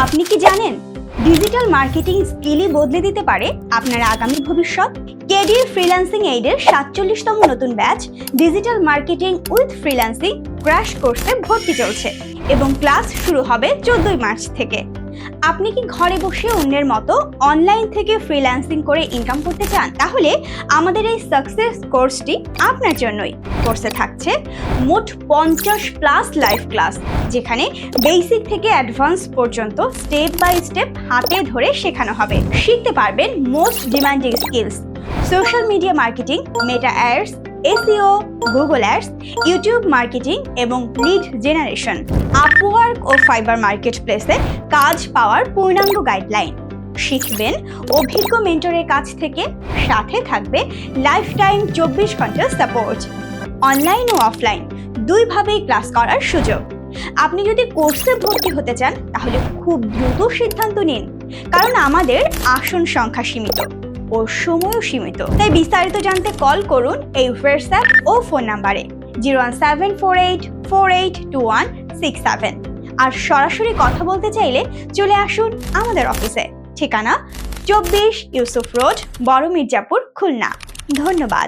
আপনি কি জানেন ডিজিটাল মার্কেটিং স্কিলই বদলে দিতে পারে আপনার আগামী ভবিষ্যৎ? কেডির ফ্রিল্যান্সিং এইডের 47তম নতুন batch digital marketing with freelancing crash কোর্সে ভর্তি চলছে এবং ক্লাস শুরু হবে 14 মার্চ থেকে। আপনি কি ঘরে বসে অন্যের মতো অনলাইন থেকে ফ্রিল্যান্সিং করে ইনকাম করতে চান? তাহলে আমাদের এই সাকসেস কোর্সটি আপনার জন্যই। কোর্সে থাকছে মোট 50+ লাইভ ক্লাস, যেখানে বেসিক থেকে অ্যাডভান্স পর্যন্ত স্টেপ বাই স্টেপ হাতে ধরে শেখানো হবে। শিখতে পারবেন most demanding skills: social media marketing, মেটা ads, SEO, Google ads, YouTube marketing এবং লিড জেনারেশন। আপওয়ার্ক ও ফাইবার মার্কেট প্লেসে কাজ পাওয়ার পূর্ণাঙ্গ গাইডলাইন। শিখবেন অভিজ্ঞ মেন্টরের কাছ থেকে, সাথে থাকবে লাইফ টাইম 24 ঘন্টা সাপোর্ট। অনলাইন ও অফলাইন দুইভাবেই ক্লাস করার সুযোগ। আপনি যদি কোর্সে ভর্তি হতে চান তাহলে খুব দ্রুত সিদ্ধান্ত নিন, কারণ আমাদের আসন সংখ্যা সীমিত ও সময়ও সীমিত। তাই বিস্তারিত জানতে কল করুন এই হোয়াটসঅ্যাপ ও ফোন নাম্বারে 01748482167। আর সরাসরি কথা বলতে চাইলে চলে আসুন আমাদের অফিসে। ঠিকানা 24 ইউসুফ রোড, বড় মির্জাপুর, খুলনা। ধন্যবাদ।